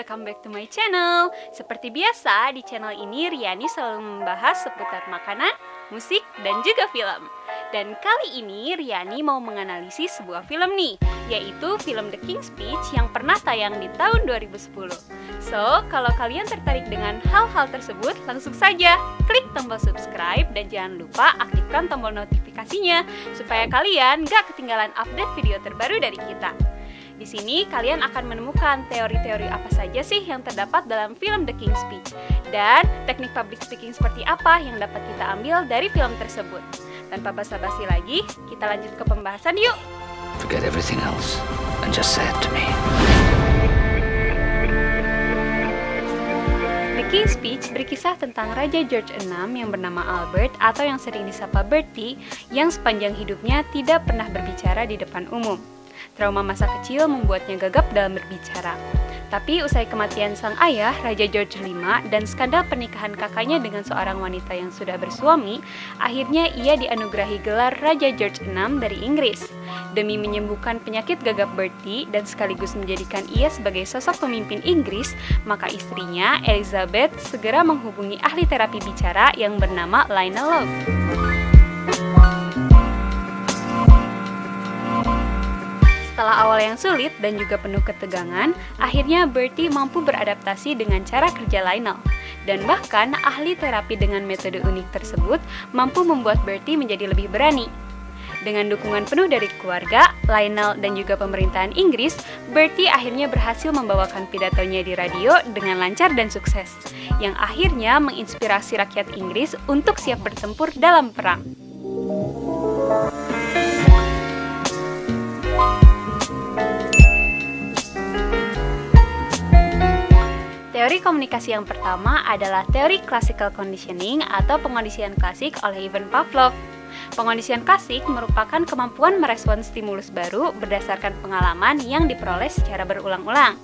welcome back to my channel. Seperti biasa, di channel ini Riani selalu membahas seputar makanan, musik, dan juga film. Dan kali ini Riani mau menganalisis sebuah film nih, yaitu film The King's Speech yang pernah tayang di tahun 2010. So, kalau kalian tertarik dengan hal-hal tersebut, langsung saja klik tombol subscribe dan jangan lupa aktifkan tombol notifikasinya supaya kalian gak ketinggalan update video terbaru dari kita. Di sini kalian akan menemukan teori-teori apa saja sih yang terdapat dalam film The King's Speech dan teknik public speaking seperti apa yang dapat kita ambil dari film tersebut. Tanpa basa-basi lagi, kita lanjut ke pembahasan yuk. Forget everything else and just say it to me. The King's Speech berkisah tentang Raja George VI yang bernama Albert atau yang sering disapa Bertie yang sepanjang hidupnya tidak pernah berbicara di depan umum. Trauma masa kecil membuatnya gagap dalam berbicara. Tapi usai kematian sang ayah, Raja George V, dan skandal pernikahan kakaknya dengan seorang wanita yang sudah bersuami, akhirnya ia dianugerahi gelar Raja George VI dari Inggris. Demi menyembuhkan penyakit gagap Bertie dan sekaligus menjadikan ia sebagai sosok pemimpin Inggris, maka istrinya, Elizabeth, segera menghubungi ahli terapi bicara yang bernama Lionel Logue. Setelah awal yang sulit dan juga penuh ketegangan, akhirnya Bertie mampu beradaptasi dengan cara kerja Lionel. Dan bahkan ahli terapi dengan metode unik tersebut mampu membuat Bertie menjadi lebih berani. Dengan dukungan penuh dari keluarga, Lionel dan juga pemerintahan Inggris, Bertie akhirnya berhasil membawakan pidatonya di radio dengan lancar dan sukses, yang akhirnya menginspirasi rakyat Inggris untuk siap bertempur dalam perang. Teori komunikasi yang pertama adalah teori classical conditioning atau pengondisian klasik oleh Ivan Pavlov. Pengondisian klasik merupakan kemampuan merespons stimulus baru berdasarkan pengalaman yang diperoleh secara berulang-ulang.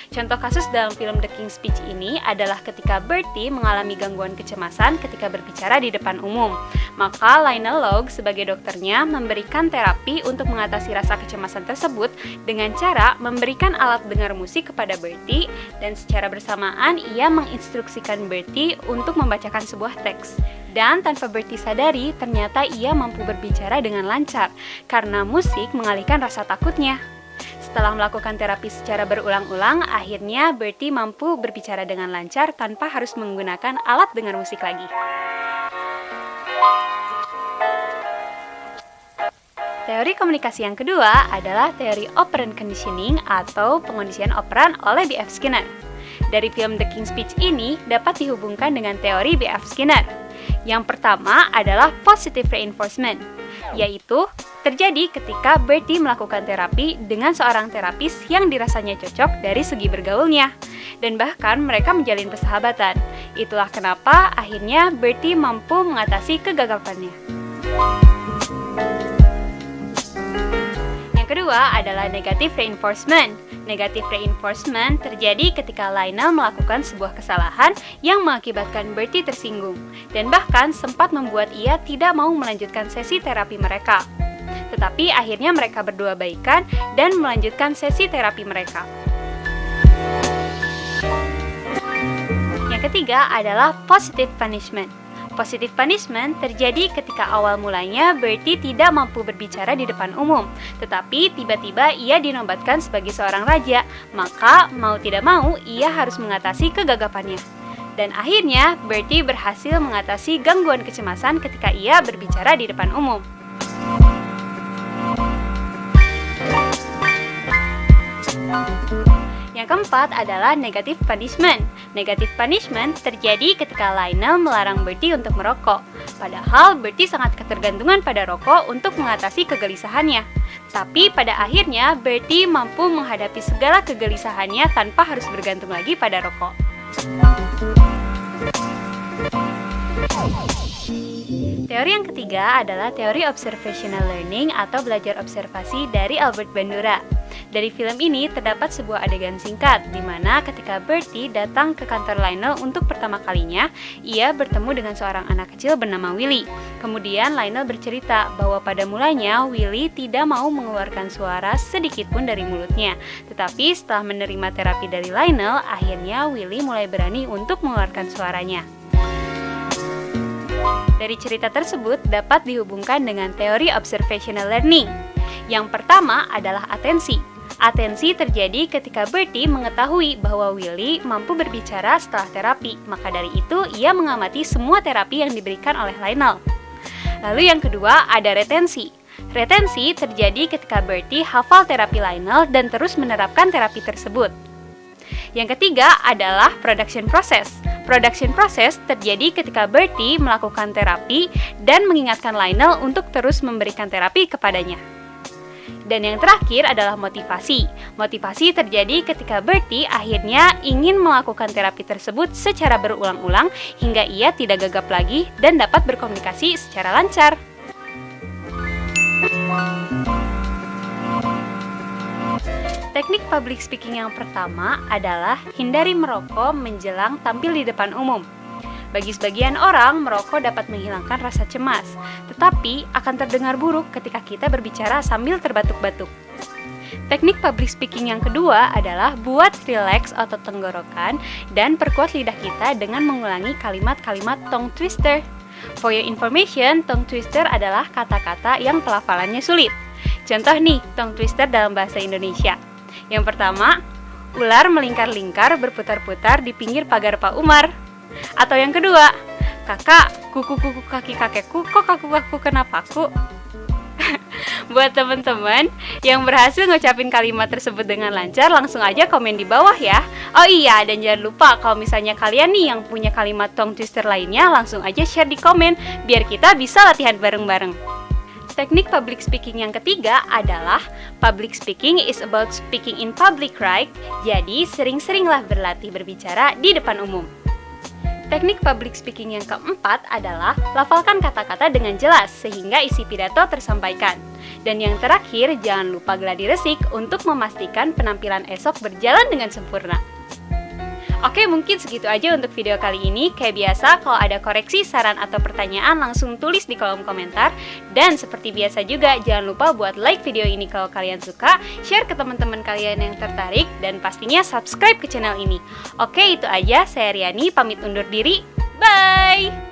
Contoh kasus dalam film The King's Speech ini adalah ketika Bertie mengalami gangguan kecemasan ketika berbicara di depan umum. Maka Lionel Logue sebagai dokternya memberikan terapi untuk mengatasi rasa kecemasan tersebut dengan cara memberikan alat dengar musik kepada Bertie dan secara bersamaan ia menginstruksikan Bertie untuk membacakan sebuah teks. Dan tanpa Bertie sadari, ternyata ia mampu berbicara dengan lancar karena musik mengalihkan rasa takutnya. Setelah melakukan terapi secara berulang-ulang, akhirnya Bertie mampu berbicara dengan lancar tanpa harus menggunakan alat dengar musik lagi. Teori komunikasi yang kedua adalah teori operant conditioning atau pengondisian operan oleh B.F. Skinner. Dari film The King's Speech ini dapat dihubungkan dengan teori B.F. Skinner. Yang pertama adalah positive reinforcement, yaitu terjadi ketika Bertie melakukan terapi dengan seorang terapis yang dirasanya cocok dari segi bergaulnya, dan bahkan mereka menjalin persahabatan. Itulah kenapa akhirnya Bertie mampu mengatasi kegagapannya. Yang kedua adalah negative reinforcement. Negative reinforcement terjadi ketika Lionel melakukan sebuah kesalahan yang mengakibatkan Bertie tersinggung, dan bahkan sempat membuat ia tidak mau melanjutkan sesi terapi mereka. Tetapi akhirnya mereka berdua baikan dan melanjutkan sesi terapi mereka. Yang ketiga adalah positive punishment. Positive punishment terjadi ketika awal mulanya Bertie tidak mampu berbicara di depan umum, tetapi tiba-tiba ia dinobatkan sebagai seorang raja, maka mau tidak mau ia harus mengatasi kegagapannya. Dan akhirnya Bertie berhasil mengatasi gangguan kecemasan ketika ia berbicara di depan umum. Yang keempat adalah negative punishment. Negative punishment terjadi ketika Lionel melarang Bertie untuk merokok. Padahal Bertie sangat ketergantungan pada rokok untuk mengatasi kegelisahannya. Tapi pada akhirnya Bertie mampu menghadapi segala kegelisahannya tanpa harus bergantung lagi pada rokok. Teori yang ketiga adalah teori observational learning atau belajar observasi dari Albert Bandura. Dari film ini terdapat sebuah adegan singkat di mana ketika Bertie datang ke kantor Lionel untuk pertama kalinya, ia bertemu dengan seorang anak kecil bernama Willy. Kemudian Lionel bercerita bahwa pada mulanya Willy tidak mau mengeluarkan suara sedikit pun dari mulutnya. Tetapi setelah menerima terapi dari Lionel, akhirnya Willy mulai berani untuk mengeluarkan suaranya. Dari cerita tersebut dapat dihubungkan dengan teori observational learning. Yang pertama adalah atensi. Atensi terjadi ketika Bertie mengetahui bahwa Willy mampu berbicara setelah terapi, maka dari itu ia mengamati semua terapi yang diberikan oleh Lionel. Lalu yang kedua ada retensi. Retensi terjadi ketika Bertie hafal terapi Lionel dan terus menerapkan terapi tersebut. Yang ketiga adalah production process. Production process terjadi ketika Bertie melakukan terapi dan mengingatkan Lionel untuk terus memberikan terapi kepadanya. Dan yang terakhir adalah motivasi. Motivasi terjadi ketika Bertie akhirnya ingin melakukan terapi tersebut secara berulang-ulang hingga ia tidak gagap lagi dan dapat berkomunikasi secara lancar. Teknik public speaking yang pertama adalah hindari merokok menjelang tampil di depan umum. Bagi sebagian orang, merokok dapat menghilangkan rasa cemas, tetapi akan terdengar buruk ketika kita berbicara sambil terbatuk-batuk. Teknik public speaking yang kedua adalah buat rileks otot tenggorokan dan perkuat lidah kita dengan mengulangi kalimat-kalimat tongue twister. For your information, tongue twister adalah kata-kata yang pelafalannya sulit. Contoh nih, tongue twister dalam bahasa Indonesia. Yang pertama, ular melingkar-lingkar berputar-putar di pinggir pagar Pak Umar. Atau yang kedua, kakak, kuku-kuku kaki kakekku, kok kaku-kaku kenapaku? Buat teman-teman yang berhasil ngucapin kalimat tersebut dengan lancar, langsung aja komen di bawah ya. Oh iya, dan jangan lupa kalau misalnya kalian nih yang punya kalimat tongue twister lainnya, langsung aja share di komen, biar kita bisa latihan bareng-bareng. Teknik public speaking yang ketiga adalah public speaking is about speaking in public, right? Jadi sering-seringlah berlatih berbicara di depan umum. Teknik public speaking yang keempat adalah lafalkan kata-kata dengan jelas sehingga isi pidato tersampaikan. Dan yang terakhir, jangan lupa gladi resik untuk memastikan penampilan esok berjalan dengan sempurna. Oke, mungkin segitu aja untuk video kali ini. Kayak biasa, kalau ada koreksi, saran, atau pertanyaan, langsung tulis di kolom komentar. Dan seperti biasa juga, jangan lupa buat like video ini kalau kalian suka, share ke teman-teman kalian yang tertarik, dan pastinya subscribe ke channel ini. Oke, itu aja. Saya Riani, pamit undur diri. Bye!